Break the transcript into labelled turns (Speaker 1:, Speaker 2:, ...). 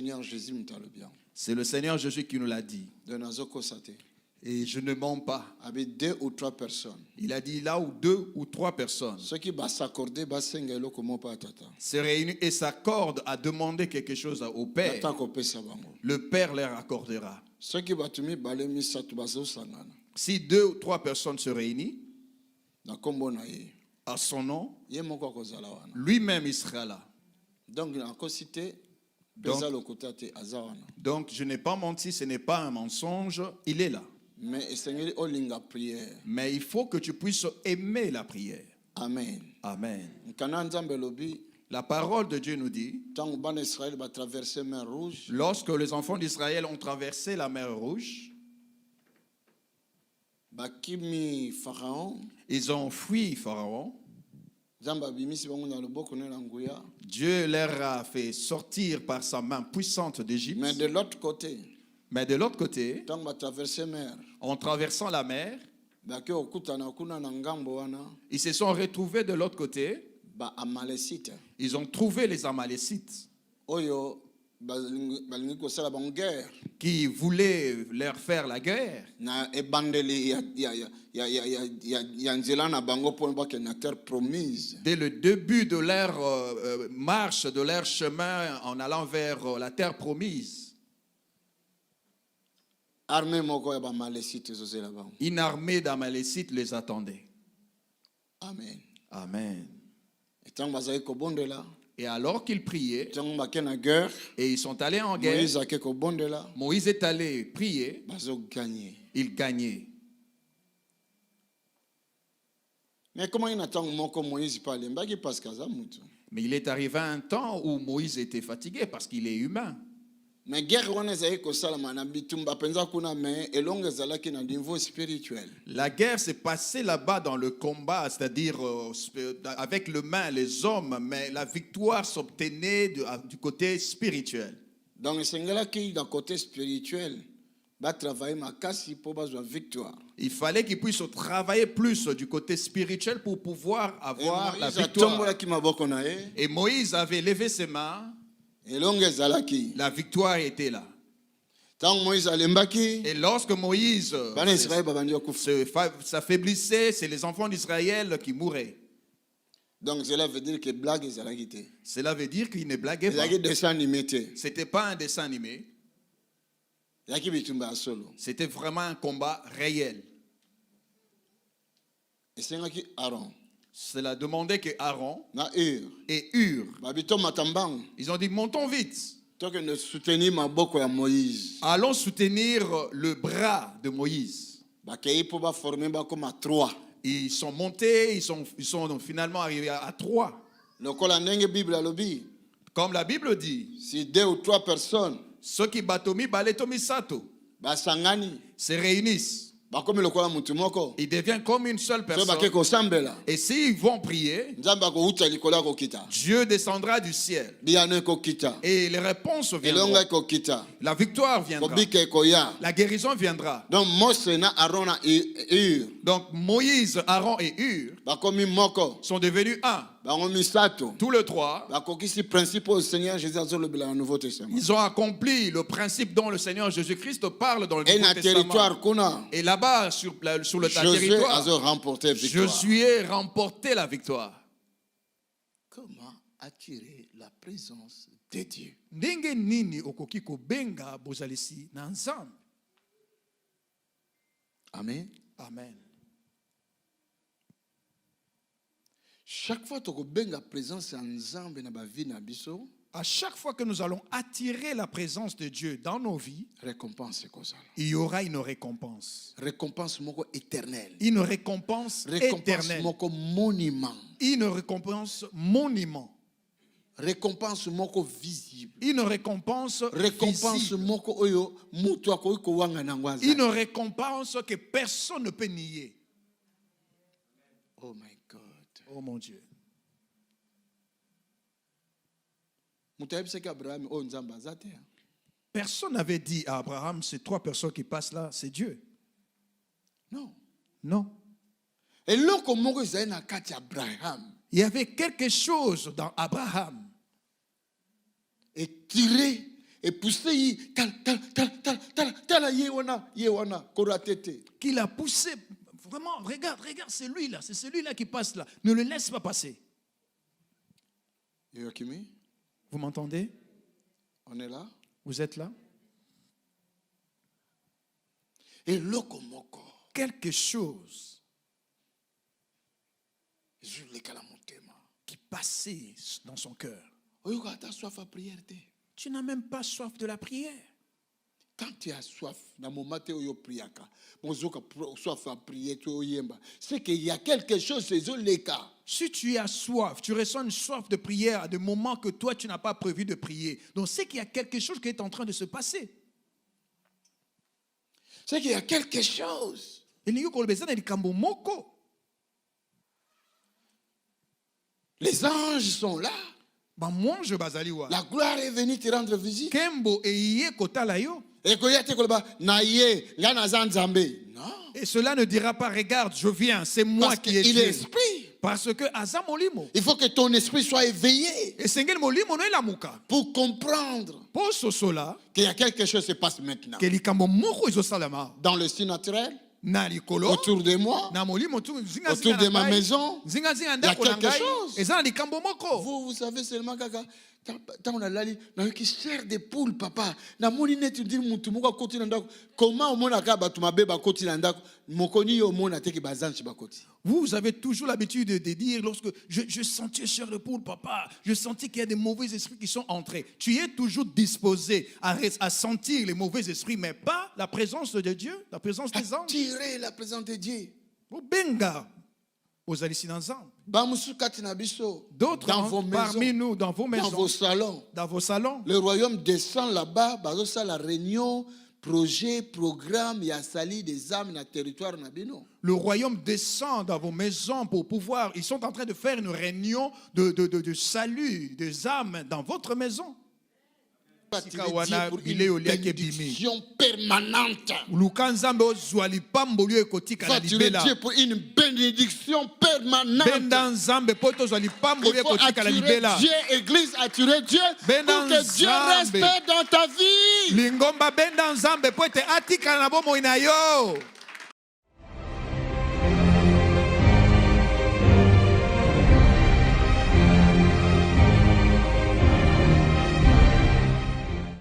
Speaker 1: Seigneur Jésus me le bien.
Speaker 2: C'est le Seigneur Jésus qui nous l'a dit.
Speaker 1: De Nazoko Sate.
Speaker 2: Et je ne mens pas.
Speaker 1: Avec 2 ou 3 personnes.
Speaker 2: Il a dit là où 2 ou 3 personnes
Speaker 1: Ceux qui vont s'accorder,
Speaker 2: se réunissent et s'accordent à demander quelque chose au Père. Le Père leur accordera. Si 2 ou 3 personnes se réunissent à son nom, lui-même il sera là. Donc je n'ai pas menti, ce n'est pas un mensonge, il est là. Mais il faut que tu puisses aimer la prière.
Speaker 1: Amen.
Speaker 2: Amen. La parole de Dieu nous dit, lorsque les enfants d'Israël ont traversé la mer Rouge, ils ont fui Pharaon. Dieu leur a fait sortir par sa main puissante d'Égypte.
Speaker 1: Mais de l'autre côté,
Speaker 2: en traversant la mer, ils se sont retrouvés de l'autre côté. Ils ont trouvé les Amalécites qui voulaient leur faire la guerre. Dès le début de leur marche, de leur chemin en allant vers la terre promise, une armée d'Amalécites les attendait.
Speaker 1: Amen.
Speaker 2: Amen. Et alors qu'ils priaient, et ils sont allés en guerre, Moïse est allé prier, il gagnait.
Speaker 1: Mais
Speaker 2: il est arrivé un temps où Moïse était fatigué parce qu'il est humain.
Speaker 1: La guerre
Speaker 2: s'est passée là-bas dans le combat, c'est-à-dire avec les mains, les hommes, mais la victoire s'obtenait du côté spirituel.
Speaker 1: Donc, d'un côté spirituel,
Speaker 2: il fallait qu'il puisse travailler plus du côté spirituel pour pouvoir avoir la victoire. Et Moïse avait levé ses mains. La victoire était là. Et lorsque Moïse s'affaiblissait, c'est les enfants d'Israël qui mouraient.
Speaker 1: Donc cela veut dire que blague
Speaker 2: cela veut dire qu'il ne blaguait pas. C'était pas un dessin animé. C'était vraiment un combat réel. Cela demandait que Aaron et Hur, ils ont dit montons vite. Allons soutenir le bras de Moïse. Ils sont montés, ils sont finalement arrivés à 3. Comme la Bible dit,
Speaker 1: si 2 ou 3 personnes
Speaker 2: ceux qui batomi baletomi sato se réunissent, il devient comme une seule personne. Et s'ils vont prier, Dieu descendra du ciel. Et les réponses viendront. La victoire viendra. La guérison viendra. Donc Moïse, Aaron et Hur sont devenus un. Tous les 3, ils ont accompli le principe dont le Seigneur Jésus-Christ parle dans le Nouveau Testament. Et là-bas, sur le territoire, Josué a remporté la victoire.
Speaker 1: Comment attirer la présence de Dieu? Amen.
Speaker 2: Amen. À chaque fois que nous allons attirer la présence de Dieu dans nos vies, il y aura une récompense.
Speaker 1: Éternelle.
Speaker 2: Une récompense éternelle. Une récompense monument.
Speaker 1: Récompense visible.
Speaker 2: Une récompense visible. Une récompense que personne ne peut nier.
Speaker 1: Oh my God.
Speaker 2: Oh mon Dieu. Personne n'avait dit à Abraham, ces 3 personnes qui passent là, c'est Dieu.
Speaker 1: Non.
Speaker 2: Non.
Speaker 1: Et il
Speaker 2: y avait quelque chose dans Abraham.
Speaker 1: Et tiré et poussé
Speaker 2: qu'il a poussé. Vraiment, regarde, c'est celui-là qui passe là. Ne le laisse pas passer. Vous m'entendez?
Speaker 1: On est là.
Speaker 2: Vous êtes là?
Speaker 1: Et lokomoko.
Speaker 2: Quelque chose qui passait dans son cœur. Tu n'as même pas soif de la prière.
Speaker 1: Quand tu as soif, c'est qu'il y a quelque chose, c'est le cas.
Speaker 2: Si tu as soif, tu ressens une soif de prière à des moments que toi tu n'as pas prévu de prier. Donc c'est qu'il y a quelque chose qui est en train de se passer.
Speaker 1: C'est qu'il y a quelque chose. Les anges sont là. La gloire est venue te rendre visite.
Speaker 2: Et cela ne dira pas, regarde, je viens, c'est moi qui ai Dieu. Parce que
Speaker 1: il faut que ton esprit soit éveillé pour comprendre qu'il y a quelque chose qui se passe maintenant. Dans le style naturel, autour de moi, autour de ma maison, il y a quelque chose. Vous savez seulement quand on a lali, qui sert des poules, papa. Comment
Speaker 2: vous avez toujours l'habitude de dire, lorsque je sentais chair de poule, papa, je sentis qu'il y a des mauvais esprits qui sont entrés. Tu es toujours disposé à sentir les mauvais esprits, mais pas la présence de Dieu, la présence des anges.
Speaker 1: Attirer la présence de Dieu.
Speaker 2: Benga. D'autres parmi nous, dans vos maisons,
Speaker 1: dans vos salons. Le royaume descend là-bas, la réunion, projet, programme, il y a sali des âmes dans le territoire.
Speaker 2: Le royaume descend dans vos maisons pour pouvoir, ils sont en train de faire une réunion de salut des âmes dans votre maison.
Speaker 1: Pour une bénédiction permanente.
Speaker 2: Faut
Speaker 1: attirer Dieu pour une bénédiction permanente. Il faut attirer Dieu, Église, attirer Dieu pour que Dieu reste dans ta vie.